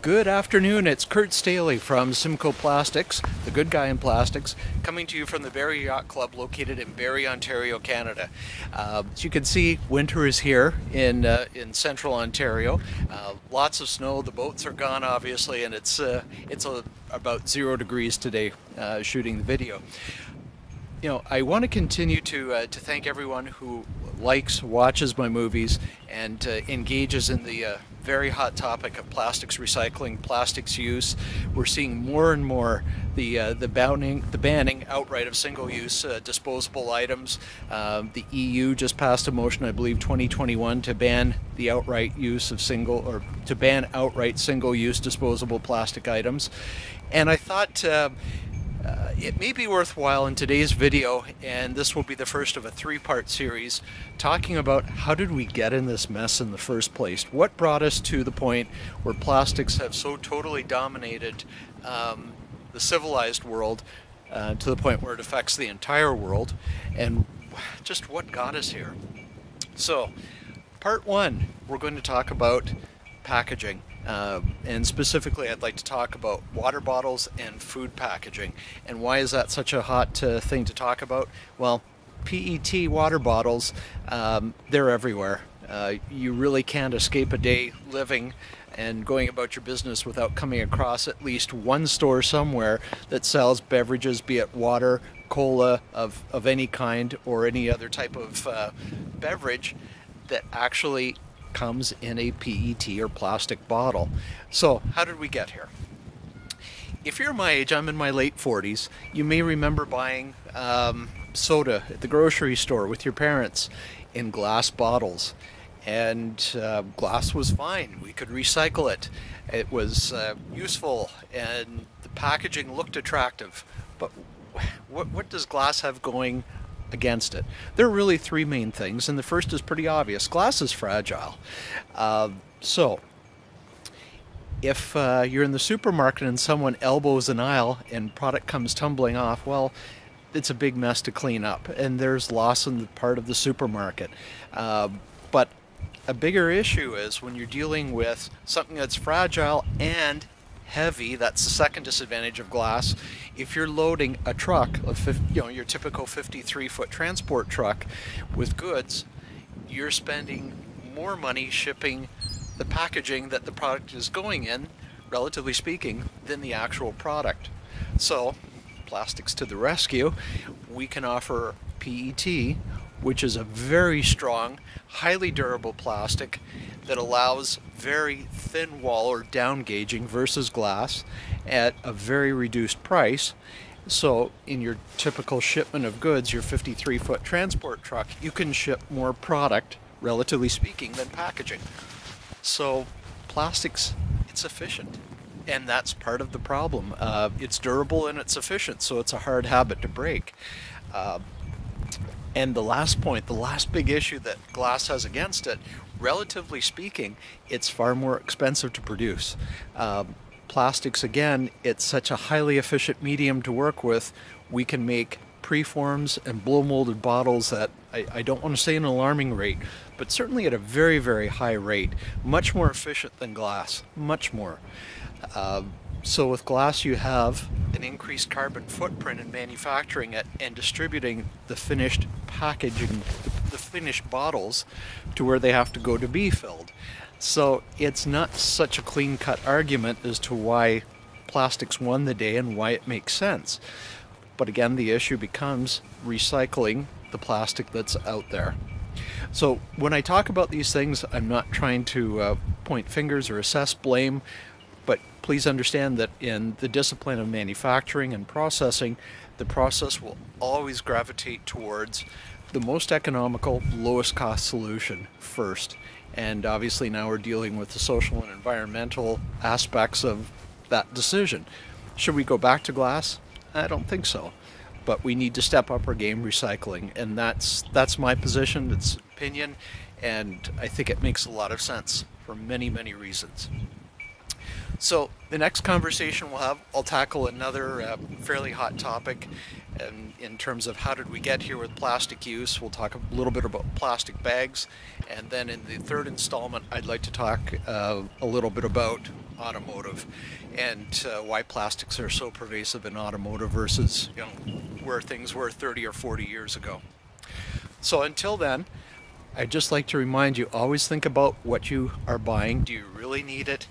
Good afternoon, it's Kurt Staley from Simcoe Plastics, the good guy in plastics, coming to you from the Barrie Yacht Club located in Barrie, Ontario, Canada. As you can see, winter is here in central Ontario. Lots of snow, the boats are gone obviously, and it's about 0 degrees today shooting the video. You know, I want to continue to thank everyone who likes, watches my movies, and engages in the very hot topic of plastics recycling, plastics use. We're seeing more and more the banning outright of single-use disposable items. The EU just passed a motion, I believe, 2021, to ban the outright use of to ban outright single-use disposable plastic items. And I thought it may be worthwhile in today's video, and this will be the first of a three-part series, talking about how did we get in this mess in the first place? What brought us to the point where plastics have so totally dominated the civilized world to the point where it affects the entire world, and just what got us here? So, part one, we're going to talk about packaging. And specifically, I'd like to talk about water bottles and food packaging. And why is that such a hot thing to talk about? Well, PET water bottles, they're everywhere. You really can't escape a day living and going about your business without coming across at least one store somewhere that sells beverages, be it water, cola of any kind, or any other type of beverage that actually comes in a PET or plastic bottle. So how did we get here? If you're my age, I'm in my late 40s, you may remember buying soda at the grocery store with your parents in glass bottles. And glass was fine. We could recycle it. It was useful, and the packaging looked attractive. But what does glass have going against it? There are really three main things, and the first is pretty obvious. Glass is fragile. So if you're in the supermarket and someone elbows an aisle and product comes tumbling off, well, it's a big mess to clean up, and there's loss in the part of the supermarket. But a bigger issue is when you're dealing with something that's fragile and heavy. That's the second disadvantage of glass. If you're loading a truck, your typical 53-foot transport truck with goods, you're spending more money shipping the packaging that the product is going in, relatively speaking, than the actual product. So, plastics to the rescue. We can offer PET, which is a very strong, highly durable plastic that allows very thin wall or down gauging versus glass at a very reduced price. So in your typical shipment of goods, your 53-foot transport truck, you can ship more product, relatively speaking, than packaging. So plastics, it's efficient. And that's part of the problem. It's durable and it's efficient, so it's a hard habit to break. And the last point, the last big issue that glass has against it, relatively speaking, it's far more expensive to produce. Plastics, again, it's such a highly efficient medium to work with. We can make preforms and blow molded bottles at, I don't want to say an alarming rate, but certainly at a very, very high rate. Much more efficient than glass, much more. So with glass, you have an increased carbon footprint in manufacturing it and distributing the finished packaging, the finished bottles, to where they have to go to be filled. So it's not such a clean-cut argument as to why plastics won the day and why it makes sense. But again, the issue becomes recycling the plastic that's out there. So when I talk about these things, I'm not trying to point fingers or assess blame, but please understand that in the discipline of manufacturing and processing, the process will always gravitate towards the most economical, lowest cost solution first. And obviously now we're dealing with the social and environmental aspects of that decision. Should we go back to glass? I don't think so. But we need to step up our game recycling, and that's my position, it's opinion, and I think it makes a lot of sense for many, many reasons. So the next conversation we'll have, I'll tackle another fairly hot topic in terms of how did we get here with plastic use. We'll talk a little bit about plastic bags, and then in the third installment I'd like to talk a little bit about automotive, and why plastics are so pervasive in automotive versus where things were 30 or 40 years ago. So until then, I'd just like to remind you, always think about what you are buying. Do you really need it?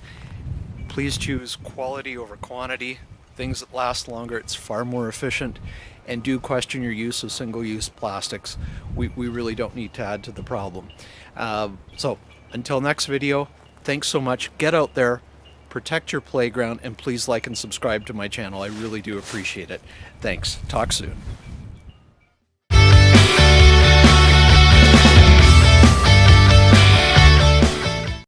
Please choose quality over quantity. Things that last longer, it's far more efficient. And do question your use of single-use plastics. We really don't need to add to the problem. So until next video, thanks so much. Get out there, protect your playground, and please like and subscribe to my channel. I really do appreciate it. Thanks. Talk soon.